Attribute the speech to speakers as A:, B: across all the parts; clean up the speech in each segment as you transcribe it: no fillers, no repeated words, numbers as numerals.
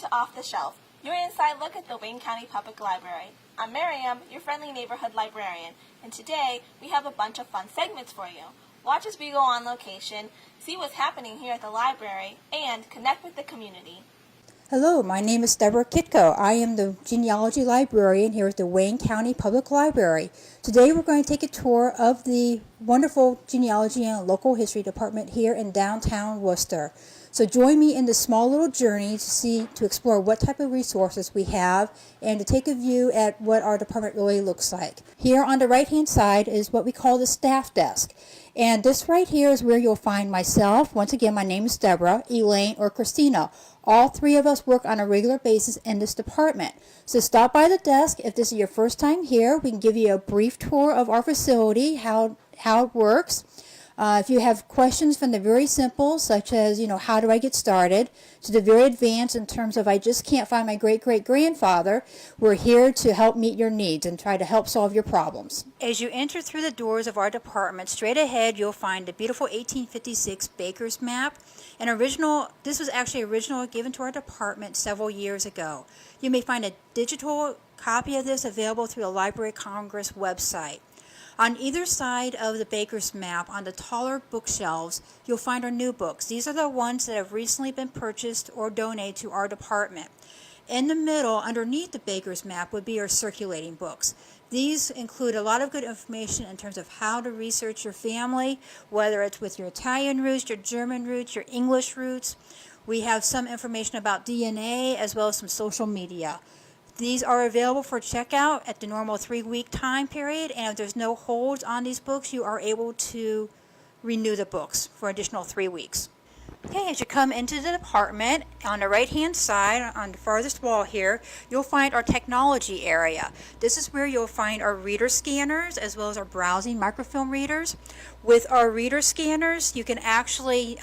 A: to Off the Shelf, your inside look at the Wayne County Public Library. I'm Miriam, your friendly neighborhood librarian, and today we have a bunch of fun segments for you. Watch as we go on location, see what's happening here at the library, and connect with the community.
B: Hello, my name is Deborah Kitko. I am the genealogy librarian here at the Wayne County Public Library. Today we're going to take a tour of the wonderful genealogy and local history department here in downtown Worcester. So join me in this small little journey to explore what type of resources we have and to take a view at what our department really looks like. Here on the right hand side is what we call the staff desk. And this right here is where you'll find myself. Once again, my name is Deborah, Elaine, or Christina. All three of us work on a regular basis in this department. So stop by the desk. If this is your first time here, we can give you a brief tour of our facility, how it works. If you have questions from the very simple, such as, how do I get started, to the very advanced in terms of I just can't find my great-great-grandfather, we're here to help meet your needs and try to help solve your problems. As you enter through the doors of our department, straight ahead you'll find the beautiful 1856 Baker's map. This was actually originally given to our department several years ago. You may find a digital copy of this available through the Library of Congress website. On either side of the Baker's map, on the taller bookshelves, you'll find our new books. These are the ones that have recently been purchased or donated to our department. In the middle, underneath the Baker's map, would be our circulating books. These include a lot of good information in terms of how to research your family, whether it's with your Italian roots, your German roots, your English roots. We have some information about DNA as well as some social media. These are available for checkout at the normal 3-week time period, and if there's no holds on these books, you are able to renew the books for additional 3 weeks. Okay, as you come into the department, on the right-hand side, on the farthest wall here, you'll find our technology area. This is where you'll find our reader scanners as well as our browsing microfilm readers. With our reader scanners, you can actually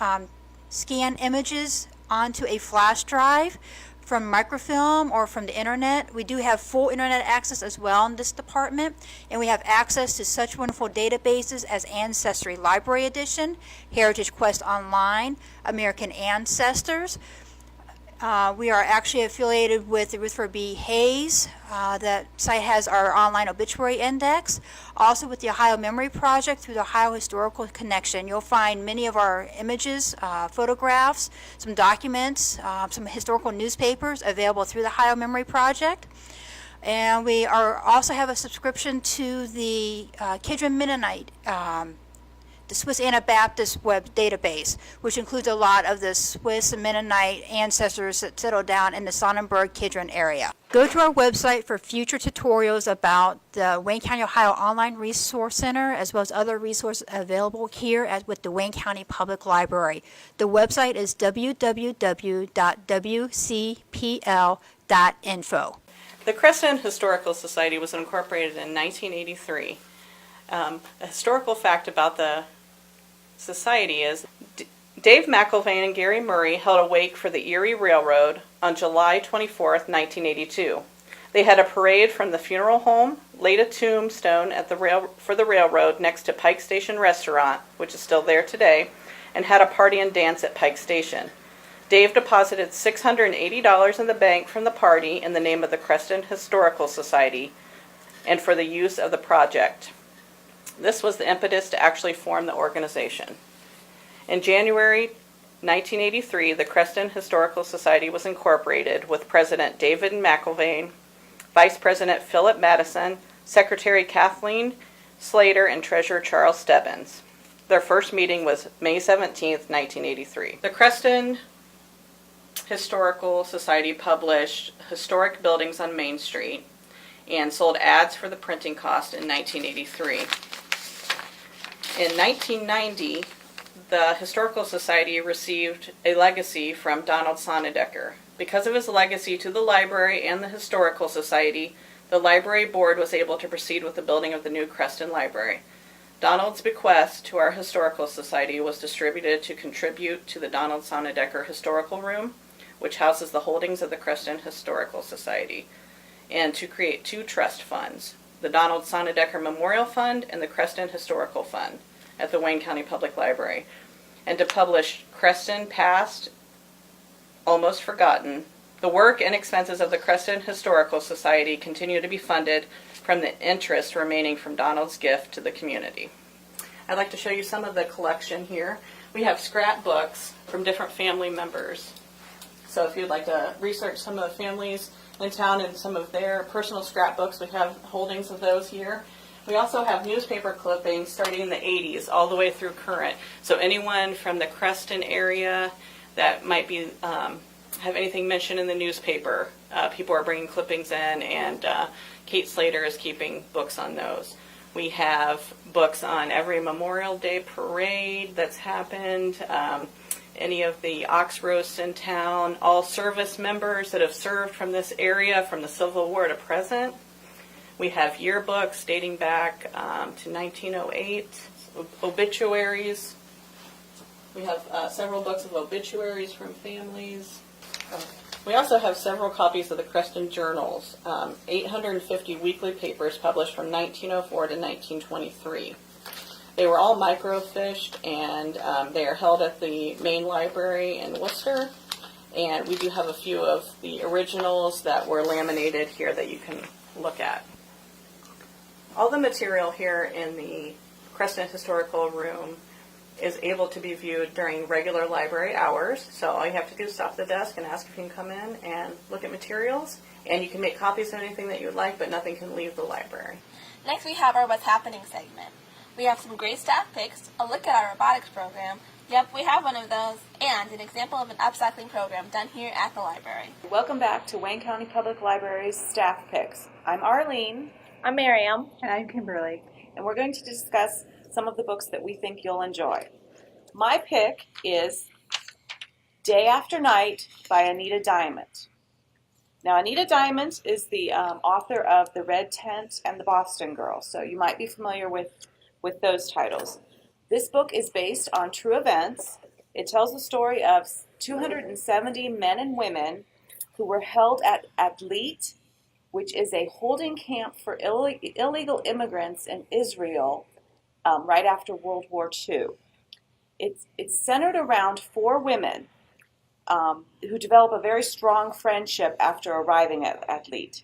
B: scan images onto a flash drive from microfilm or from the internet. We do have full internet access as well in this department, and we have access to such wonderful databases as Ancestry Library Edition, Heritage Quest Online, American Ancestors. We are actually affiliated with the Rutherford B. Hayes. That site has our online obituary index. Also with the Ohio Memory Project through the Ohio Historical Connection. You'll find many of our images, photographs, some documents, some historical newspapers available through the Ohio Memory Project. And we also have a subscription to the Kidron Mennonite, the Swiss Anabaptist web database, which includes a lot of the Swiss and Mennonite ancestors that settled down in the Sonnenberg-Kidron area. Go to our website for future tutorials about the Wayne County, Ohio Online Resource Center, as well as other resources available here with the Wayne County Public Library. The website is www.wcpl.info.
C: The Creston Historical Society was incorporated in 1983. A historical fact about the society is Dave McIlvaine and Gary Murray held a wake for the Erie Railroad on July 24, 1982. They had a parade from the funeral home, laid a tombstone for the railroad next to Pike Station Restaurant, which is still there today, and had a party and dance at Pike Station. Dave deposited $680 in the bank from the party in the name of the Creston Historical Society and for the use of the project. This was the impetus to actually form the organization. In January 1983, the Creston Historical Society was incorporated with President David McIlvaine, Vice President Philip Madison, Secretary Kathleen Slater, and Treasurer Charles Stebbins. Their first meeting was May 17, 1983. The Creston Historical Society published historic buildings on Main Street and sold ads for the printing cost in 1983. In 1990, the Historical Society received a legacy from Donald Sonnedecker. Because of his legacy to the library and the Historical Society, the library board was able to proceed with the building of the new Creston Library. Donald's bequest to our Historical Society was distributed to contribute to the Donald Sonnedecker Historical Room, which houses the holdings of the Creston Historical Society, and to create 2 trust funds, the Donald Sonnedecker Memorial Fund and the Creston Historical Fund at the Wayne County Public Library, and to publish Creston Past, Almost Forgotten, The work and expenses of the Creston Historical Society continue to be funded from the interest remaining from Donald's gift to the community. I'd like to show you some of the collection here. We have scrapbooks from different family members. So if you'd like to research some of the families in town and some of their personal scrapbooks, we have holdings of those here. We also have newspaper clippings starting in the 80s all the way through current. So anyone from the Creston area that might be have anything mentioned in the newspaper, people are bringing clippings in, and Kate Slater is keeping books on those. We have books on every Memorial Day parade that's happened, any of the ox roasts in town, all service members that have served from this area from the Civil War to present. We have yearbooks dating back to 1908, obituaries. We have several books of obituaries from families. We also have several copies of the Creston Journals, 850 weekly papers published from 1904 to 1923. They were all microfished, and they are held at the main library in Worcester. And we do have a few of the originals that were laminated here that you can look at. All the material here in the Creston Historical Room is able to be viewed during regular library hours. So all you have to do is stop at the desk and ask if you can come in and look at materials. And you can make copies of anything that you would like, but nothing can leave the library.
A: Next we have our What's Happening segment. We have some great staff picks, a look at our robotics program. Yep, we have one of those, and an example of an upcycling program done here at the library.
D: Welcome back to Wayne County Public Library's Staff Picks. I'm Arlene.
A: I'm Miriam.
D: And I'm Kimberly. And we're going to discuss some of the books that we think you'll enjoy. My pick is Day After Night by Anita Diamond. Now, Anita Diamond is the author of The Red Tent and The Boston Girl, so you might be familiar with those titles. This book is based on true events. It tells the story of 270 men and women who were held at Atlit, which is a holding camp for illegal immigrants in Israel right after World War II. It's centered around 4 women who develop a very strong friendship after arriving at Atlit.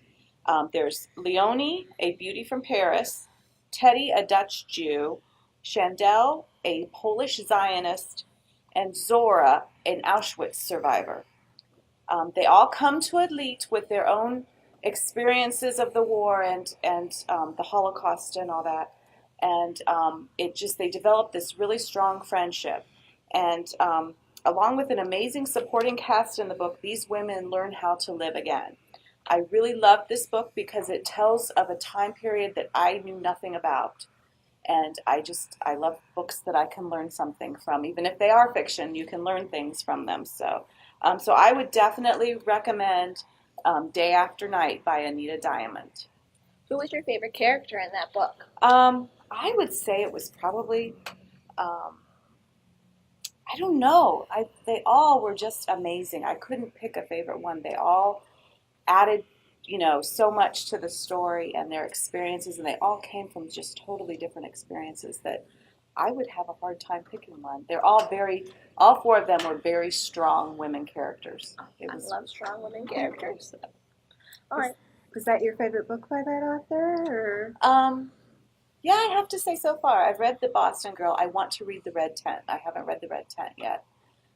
D: There's Leonie, a beauty from Paris, Teddy, a Dutch Jew, Chandel, a Polish Zionist, and Zora, an Auschwitz survivor. They all come to Atlit with their own experiences of the war and the Holocaust and all that. And they develop this really strong friendship. And along with an amazing supporting cast in the book, these women learn how to live again. I really love this book because it tells of a time period that I knew nothing about. And I love books that I can learn something from. Even if they are fiction, you can learn things from them. So I would definitely recommend Day After Night by Anita Diamond.
A: Who was your favorite character in that book?
D: I would say it was probably, I don't know. They all were just amazing. I couldn't pick a favorite one. They all added, so much to the story and their experiences, and they all came from just totally different experiences that I would have a hard time picking one. They're all 4 of them were very strong women characters.
A: I love strong women characters. All right.
E: Was that your favorite book by that author? Or?
D: Yeah, I have to say so far. I've read The Boston Girl. I want to read The Red Tent. I haven't read The Red Tent yet.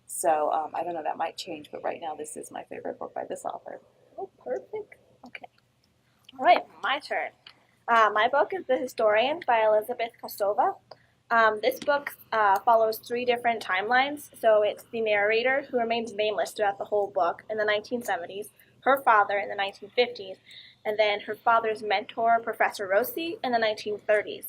D: So I don't know, that might change, but right now this is my favorite book by this author.
A: Oh, perfect. Okay. All right, my turn. My book is The Historian by Elizabeth Kostova. This book follows 3 different timelines. So it's the narrator, who remains nameless throughout the whole book, in the 1970s, her father in the 1950s, and then her father's mentor, Professor Rossi, in the 1930s.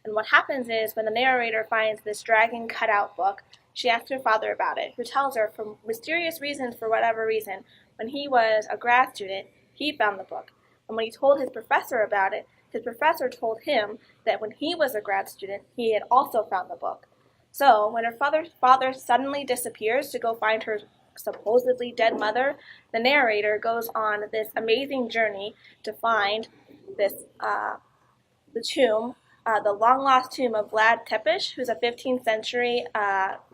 A: And what happens is, when the narrator finds this dragon cutout book, she asks her father about it, who tells her, for mysterious reasons, for whatever reason, when he was a grad student, he found the book. And when he told his professor about it, his professor told him that when he was a grad student, he had also found the book. So, when her father suddenly disappears to go find her supposedly dead mother, the narrator goes on this amazing journey to find this the tomb, the long-lost tomb of Vlad Tepes, who's a 15th century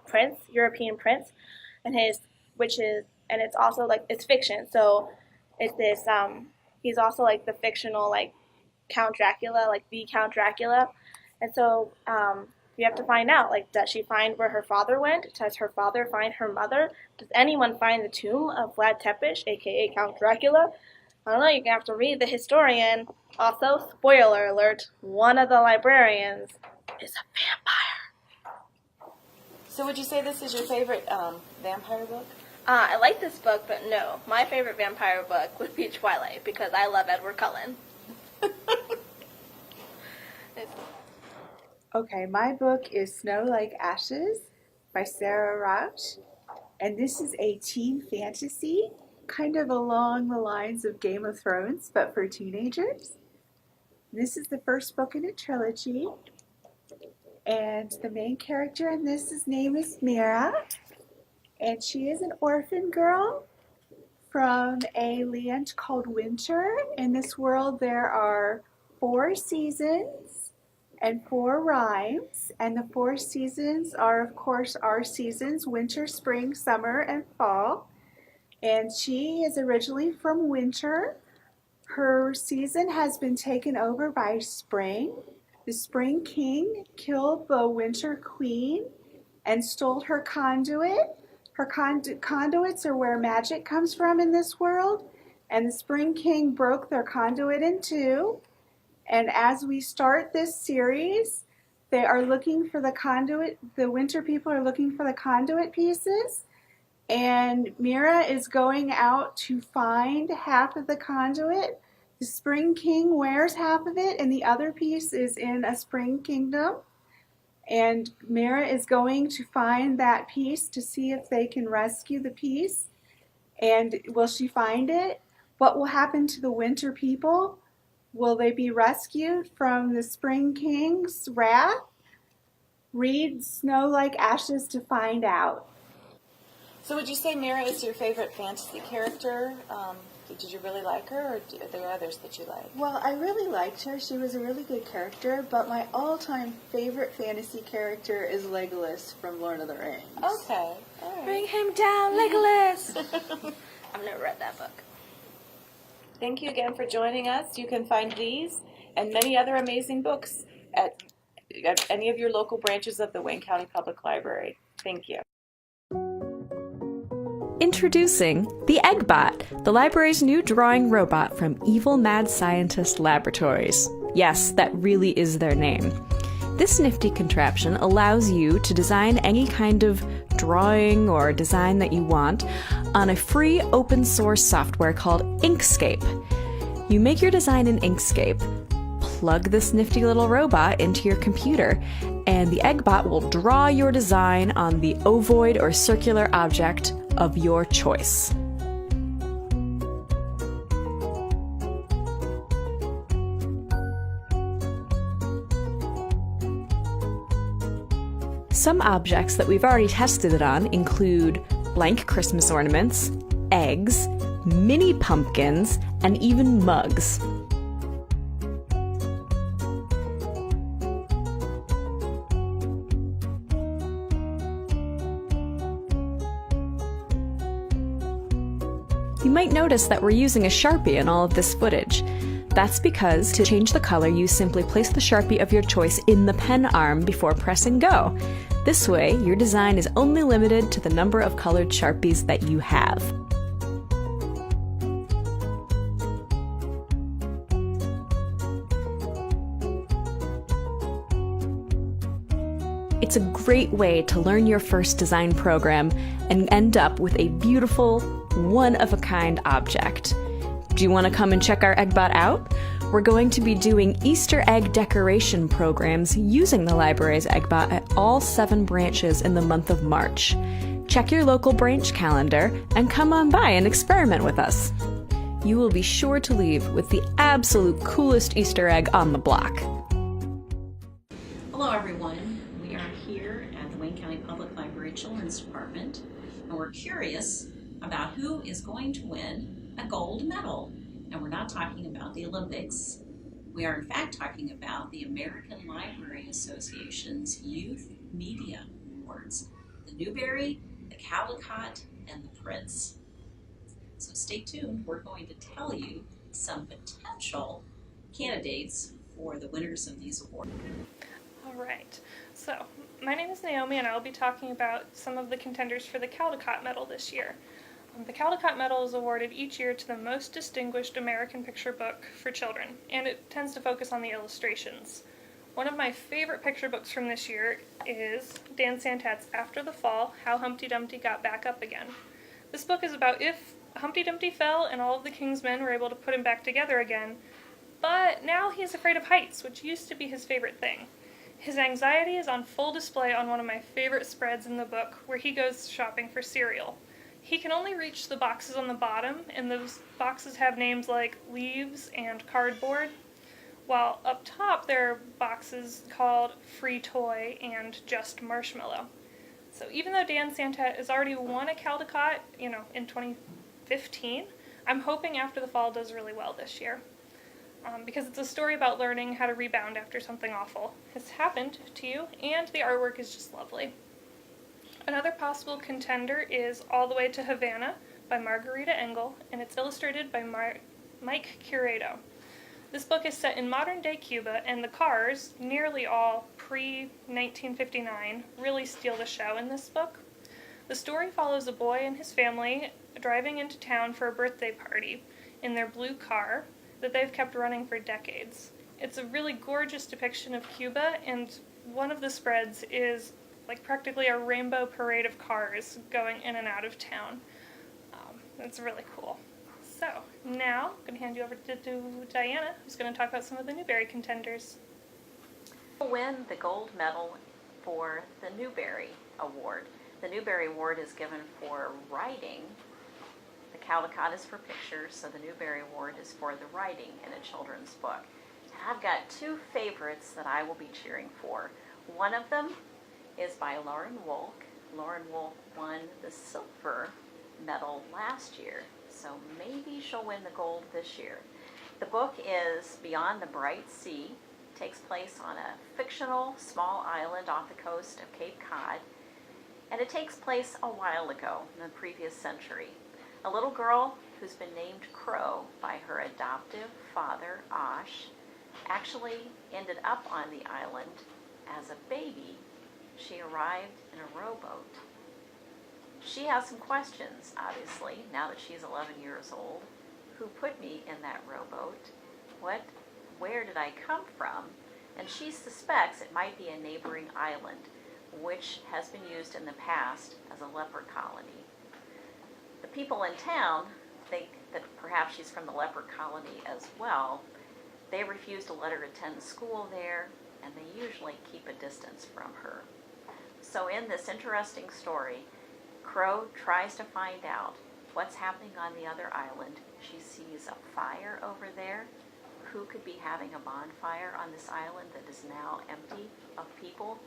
A: prince, European prince, and and it's also like it's fiction. So it's this he's also like the fictional like Count Dracula, like the Count Dracula. And so you have to find out, like, does she find where her father went? Does her father find her mother? Does anyone find the tomb of Vlad Tepes, aka Count Dracula? I don't know, you're going to have to read The Historian. Also, spoiler alert, one of the librarians is a vampire.
D: So would you say this is your favorite vampire book?
A: I like this book, but no. My favorite vampire book would be Twilight, because I love Edward Cullen.
E: Okay, my book is Snow Like Ashes by Sarah Rauch. And this is a teen fantasy, kind of along the lines of Game of Thrones, but for teenagers. This is the first book in a trilogy. And the main character in this name is Mira. And she is an orphan girl from a land called Winter. In this world there are 4 seasons and 4 rhymes, and the 4 seasons are, of course, our seasons: winter, spring, summer, and fall. And she is originally from Winter. Her season has been taken over by Spring. The Spring King killed the Winter Queen and stole her conduit. Her conduits are where magic comes from in this world, and the Spring King broke their conduit in 2. And as we start this series, they are looking for the conduit, the Winter people are looking for the conduit pieces, and Mira is going out to find half of the conduit. The Spring King wears half of it, and the other piece is in a Spring Kingdom. And Mira is going to find that piece to see if they can rescue the piece. And will she find it? What will happen to the Winter people? Will they be rescued from the Spring King's wrath? Read Snow Like Ashes to find out.
D: So would you say Mira is your favorite fantasy character? Did you really like her, or are there others that you like?
E: Well, I really liked her. She was a really good character, but my all-time favorite fantasy character is Legolas from Lord of the Rings.
D: Okay, all right.
A: Bring him down, Legolas! I've never read that book.
D: Thank you again for joining us. You can find these and many other amazing books at any of your local branches of the Wayne County Public Library. Thank you.
F: Introducing the Eggbot, the library's new drawing robot from Evil Mad Scientist Laboratories. Yes, that really is their name. This nifty contraption allows you to design any kind of drawing or design that you want on a free open source software called Inkscape. You make your design in Inkscape, plug this nifty little robot into your computer, and the Eggbot will draw your design on the ovoid or circular object of your choice. Some objects that we've already tested it on include blank Christmas ornaments, eggs, mini pumpkins, and even mugs. You might notice that we're using a Sharpie in all of this footage. That's because to change the color, you simply place the Sharpie of your choice in the pen arm before pressing go. This way, your design is only limited to the number of colored Sharpies that you have. It's a great way to learn your first design program and end up with a beautiful, one-of-a-kind object. Do you want to come and check our Eggbot out? We're going to be doing Easter egg decoration programs using the library's Eggbot at all 7 branches in the month of March. Check your local branch calendar and come on by and experiment with us. You will be sure to leave with the absolute coolest Easter egg on the block.
G: Hello everyone, we are here at the Wayne County Public Library Children's Department, and we're curious about who is going to win a gold medal. And we're not talking about the Olympics. We are in fact talking about the American Library Association's Youth Media Awards, the Newbery, the Caldecott, and the Prince. So stay tuned. We're going to tell you some potential candidates for the winners of these awards.
H: All right. So, my name is Naomi, and I'll be talking about some of the contenders for the Caldecott Medal this year. The Caldecott Medal is awarded each year to the most distinguished American picture book for children, and it tends to focus on the illustrations. One of my favorite picture books from this year is Dan Santat's After the Fall, How Humpty Dumpty Got Back Up Again. This book is about if Humpty Dumpty fell and all of the king's men were able to put him back together again, but now he is afraid of heights, which used to be his favorite thing. His anxiety is on full display on one of my favorite spreads in the book, where he goes shopping for cereal. He can only reach the boxes on the bottom, and those boxes have names like Leaves and Cardboard, while up top there are boxes called Free Toy and Just Marshmallow. So even though Dan Santat has already won a Caldecott, in 2015, I'm hoping After the Fall does really well this year. Because it's a story about learning how to rebound after something awful has happened to you, and the artwork is just lovely. Another possible contender is All the Way to Havana by Margarita Engel, and it's illustrated by Mike Curato. This book is set in modern-day Cuba, and the cars, nearly all pre-1959, really steal the show in this book. The story follows a boy and his family driving into town for a birthday party in their blue car that they've kept running for decades. It's a really gorgeous depiction of Cuba, and one of the spreads is like practically a rainbow parade of cars going in and out of town. It's really cool. So now I'm going to hand you over to Diana, who's going to talk about some of the Newbery contenders.
G: Win the gold medal for the Newbery Award. The Newbery Award is given for writing. The Caldecott is for pictures, so the Newbery Award is for the writing in a children's book. I've got two favorites that I will be cheering for. One of them is by Lauren Wolk. Lauren Wolk won the silver medal last year, so maybe she'll win the gold this year. The book is Beyond the Bright Sea. It takes place on a fictional small island off the coast of Cape Cod, and it takes place a while ago in the previous century. A little girl who's been named Crow by her adoptive father, Osh, actually ended up on the island as a baby. She arrived in a rowboat. She has some questions, obviously, now that she's 11 years old. Who put me in that rowboat? Where did I come from? And she suspects it might be a neighboring island, which has been used in the past as a leper colony. The people in town think that perhaps she's from the leper colony as well. They refuse to let her attend school there, and they usually keep a distance from her. So in this interesting story, Crow tries to find out what's happening on the other island. She sees a fire over there. Who could be having a bonfire on this island that is now empty of people?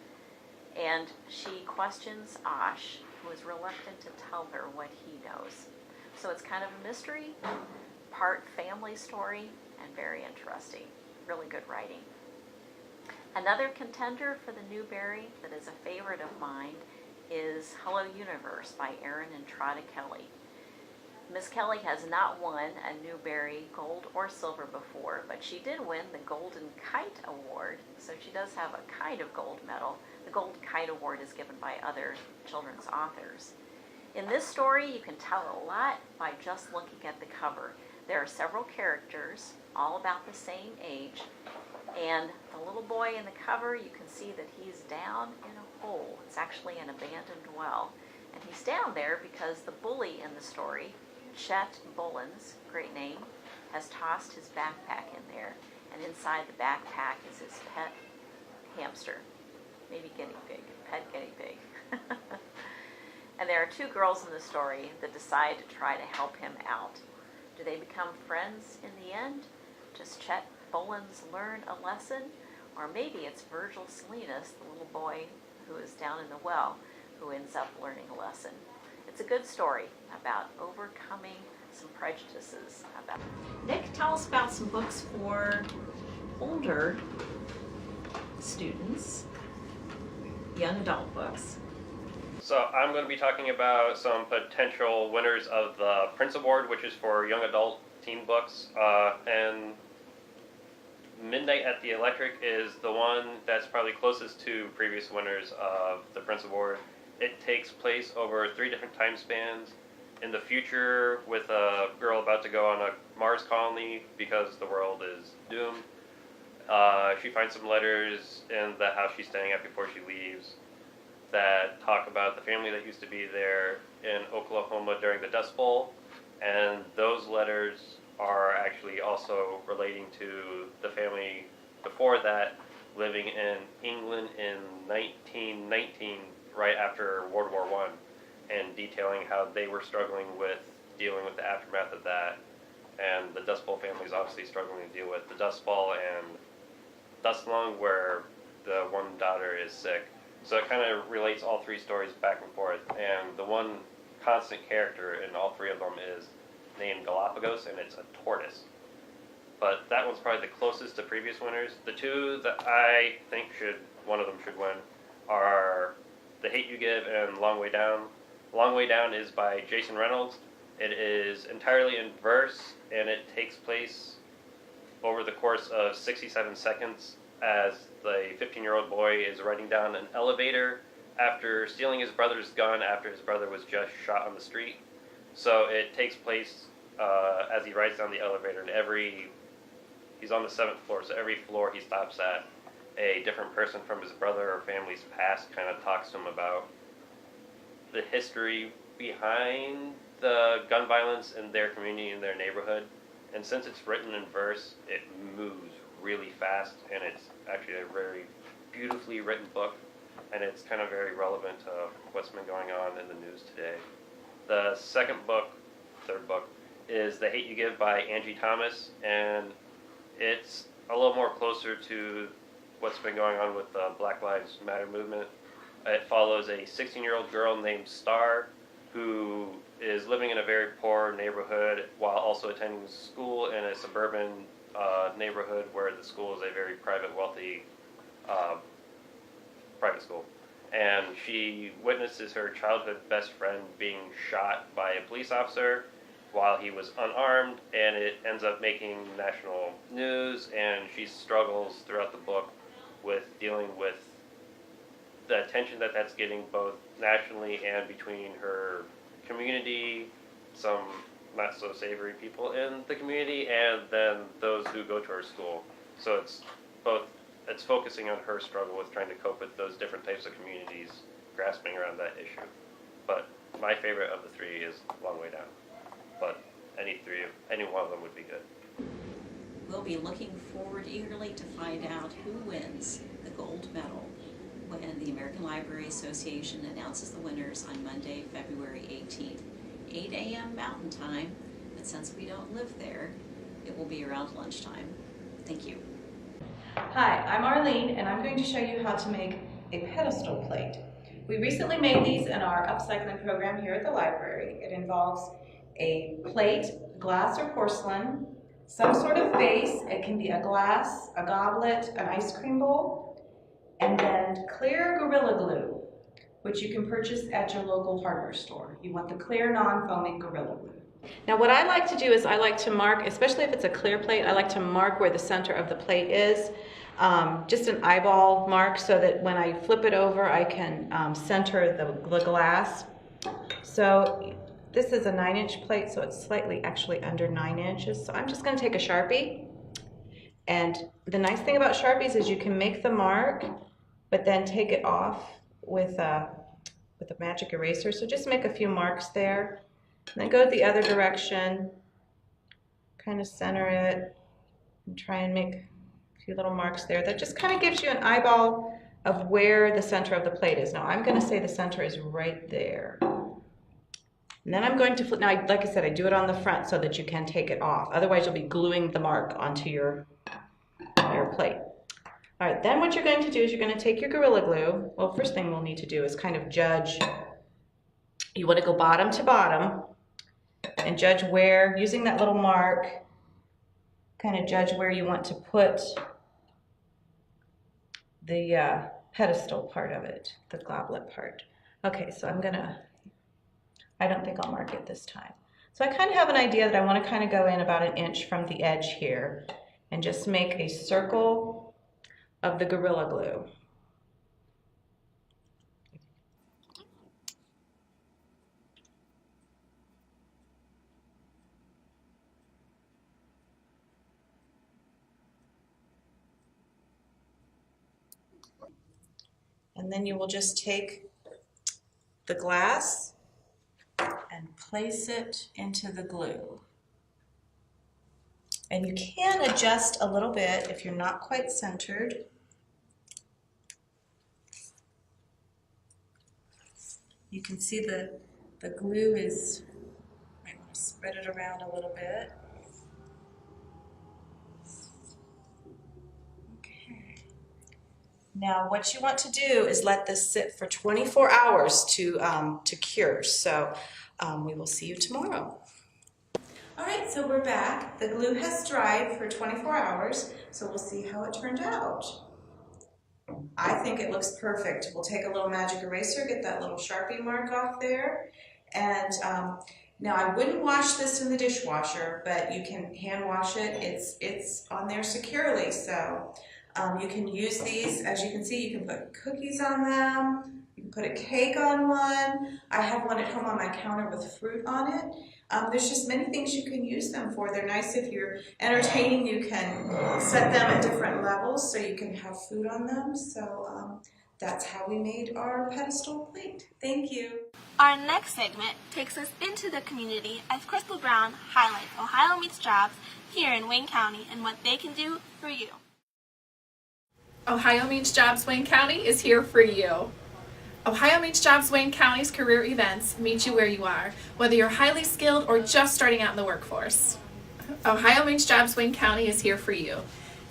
G: And she questions Osh, who is reluctant to tell her what he knows. So it's kind of a mystery, part family story, and very interesting. Really good writing. Another contender for the Newbery that is a favorite of mine is Hello Universe by Erin and Trotta Kelly. Miss Kelly has not won a Newbery gold or silver before, but she did win the Golden Kite Award, so she does have a kind of gold medal. The Golden Kite Award is given by other children's authors. In this story, you can tell a lot by just looking at the cover. There are several characters, all about the same age, and the little boy in the cover, you can see that he's down in a hole. It's actually an abandoned well. And he's down there because the bully in the story, Chet Bullens, great name, has tossed his backpack in there. And inside the backpack is his pet hamster, maybe guinea pig, pet guinea pig. And there are two girls in the story that decide to try to help him out. Do they become friends in the end? Does Chet Bullens learn a lesson? Or maybe it's Virgil Salinas, the little boy who is down in the well, who ends up learning a lesson. It's a good story about overcoming some prejudices about. Nick, tell us about some books for older students, young adult books.
I: So I'm going to be talking about some potential winners of the Prince Award, which is for young adult teen books. And Midnight at the Electric is the one that's probably closest to previous winners of the Prince Award. It takes place over 3 different time spans. In the future, with a girl about to go on a Mars colony because the world is doomed. She finds some letters in the house she's staying at before she leaves that talk about the family that used to be there in Oklahoma during the Dust Bowl. And those letters are actually also relating to the family before that, living in England in 1919, right after World War I, and detailing how they were struggling with dealing with the aftermath of that. And the Dust Bowl family is obviously struggling to deal with the Dust Bowl and Dust Lung, where the one daughter is sick. So it kind of relates all 3 stories back and forth. And the one constant character in all 3 of them is named Galapagos, and it's a tortoise. But that one's probably the closest to previous winners. The 2 that I think one of them should win are The Hate U Give and Long Way Down. Long Way Down is by Jason Reynolds. It is entirely in verse, and it takes place over the course of 67 seconds as the 15-year-old boy is riding down an elevator after stealing his brother's gun after his brother was just shot on the street. So it takes place as he rides down the elevator, and he's on the 7th floor, so every floor he stops at, a different person from his brother or family's past kind of talks to him about the history behind the gun violence in their community, in their neighborhood. And since it's written in verse, it moves really fast, and it's actually a very beautifully written book, and it's kind of very relevant to what's been going on in the news today. The third book, is The Hate U Give by Angie Thomas, and it's a little more closer to what's been going on with the Black Lives Matter movement. It follows a 16-year-old girl named Star who is living in a very poor neighborhood while also attending school in a suburban neighborhood where the school is a very private, wealthy private school. And she witnesses her childhood best friend being shot by a police officer while he was unarmed, and it ends up making national news, and she struggles throughout the book with dealing with the attention that that's getting both nationally and between her community, some not so savory people in the community, and then those who go to her school. So it's focusing on her struggle with trying to cope with those different types of communities grasping around that issue. But my favorite of the 3 is Long Way Down. But any one of them would be good.
G: We'll be looking forward eagerly to find out who wins the gold medal when the American Library Association announces the winners on Monday, February 18th, 8 a.m. Mountain Time. But since we don't live there, it will be around lunchtime. Thank you.
J: Hi, I'm Arlene, and I'm going to show you how to make a pedestal plate. We recently made these in our upcycling program here at the library. It involves a plate, glass or porcelain, some sort of base. It can be a glass, a goblet, an ice cream bowl, and then clear Gorilla Glue, which you can purchase at your local hardware store. You want the clear, non-foaming Gorilla Glue. Now what I like to do is I like to mark, especially if it's a clear plate, I like to mark where the center of the plate is. Just an eyeball mark so that when I flip it over I can center the glass. So this is a 9-inch plate, so it's slightly actually under 9 inches. So I'm just going to take a Sharpie. And the nice thing about Sharpies is you can make the mark, but then take it off with a magic eraser. So just make a few marks there. And then go the other direction, kind of center it, and try and make a few little marks there. That just kind of gives you an eyeball of where the center of the plate is. Now I'm going to say the center is right there. And then I'm going to flip. Now, like I said, I do it on the front so that you can take it off. Otherwise, you'll be gluing the mark onto your plate. All right, then what you're going to do is you're going to take your Gorilla Glue. Well, first thing we'll need to do is kind of judge. You want to go bottom to bottom and judge where, using that little mark, kind of judge where you want to put the pedestal part of it, the goblet part. Okay, so I don't think I'll mark it this time. So I kind of have an idea that I want to kind of go in about 1 inch from the edge here and just make a circle of the Gorilla Glue. And then you will just take the glass and place it into the glue. And you can adjust a little bit if you're not quite centered. You can see the glue is, might want to spread it around a little bit. Okay. Now what you want to do is let this sit for 24 hours to cure. So we will see you tomorrow. All right, so we're back. The glue has dried for 24 hours, so we'll see how it turned out. I think it looks perfect. We'll take a little magic eraser, get that little Sharpie mark off there. And now I wouldn't wash this in the dishwasher, but you can hand wash it. It's on there securely, so you can use these. As you can see, you can put cookies on them. You can put a cake on one. I have one at home on my counter with fruit on it. There's just many things you can use them for. They're nice if you're entertaining. You can set them at different levels so you can have food on them. So that's how we made our pedestal plate. Thank you.
A: Our next segment takes us into the community as Crystal Brown highlights Ohio Meets Jobs here in Wayne County and what they can do for you.
K: Ohio Meets Jobs Wayne County is here for you. Ohio Meets Jobs Wayne County's career events meet you where you are, whether you're highly skilled or just starting out in the workforce. Ohio Meets Jobs Wayne County is here for you.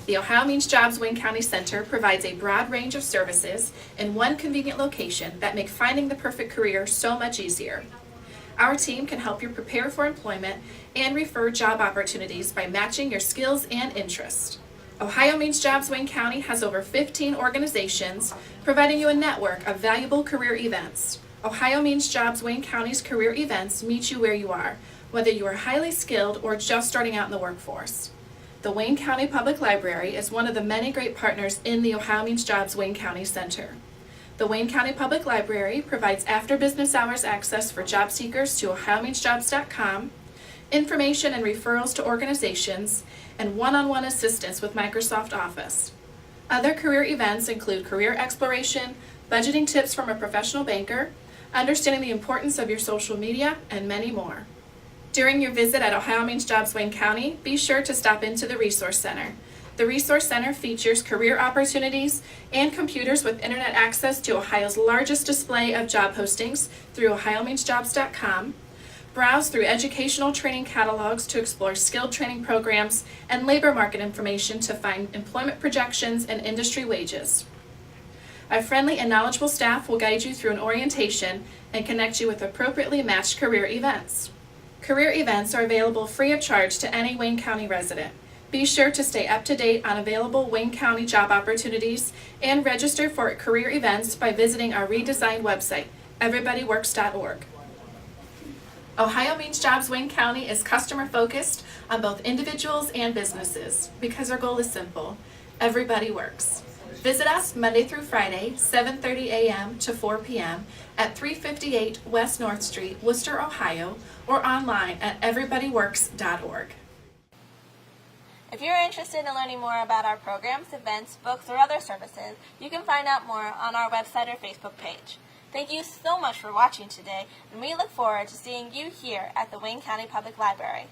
K: The Ohio Meets Jobs Wayne County Center provides a broad range of services in one convenient location that make finding the perfect career so much easier. Our team can help you prepare for employment and refer job opportunities by matching your skills and interests. Ohio Meets Jobs Wayne County has over 15 organizations providing you a network of valuable career events. Ohio Meets Jobs Wayne County's career events meet you where you are, whether you are highly skilled or just starting out in the workforce. The Wayne County Public Library is one of the many great partners in the Ohio Meets Jobs Wayne County Center. The Wayne County Public Library provides after-business hours access for job seekers to ohiomeetsjobs.com, information and referrals to organizations, and one-on-one assistance with Microsoft Office. Other career events include career exploration, budgeting tips from a professional banker, understanding the importance of your social media, and many more. During your visit at Ohio Meets Jobs Wayne County, be sure to stop into the Resource Center. The Resource Center features career opportunities and computers with internet access to Ohio's largest display of job postings through ohiomeetsjobs.com. Browse through educational training catalogs to explore skilled training programs and labor market information to find employment projections and industry wages. Our friendly and knowledgeable staff will guide you through an orientation and connect you with appropriately matched career events. Career events are available free of charge to any Wayne County resident. Be sure to stay up to date on available Wayne County job opportunities and register for career events by visiting our redesigned website, everybodyworks.org. Ohio Meets Jobs Wayne County is customer focused on both individuals and businesses because our goal is simple: everybody works. Visit us Monday through Friday, 7:30 a.m. to 4 p.m. at 358 West North Street, Worcester, Ohio, or online at everybodyworks.org.
A: If you're interested in learning more about our programs, events, books, or other services, you can find out more on our website or Facebook page. Thank you so much for watching today, and we look forward to seeing you here at the Wayne County Public Library.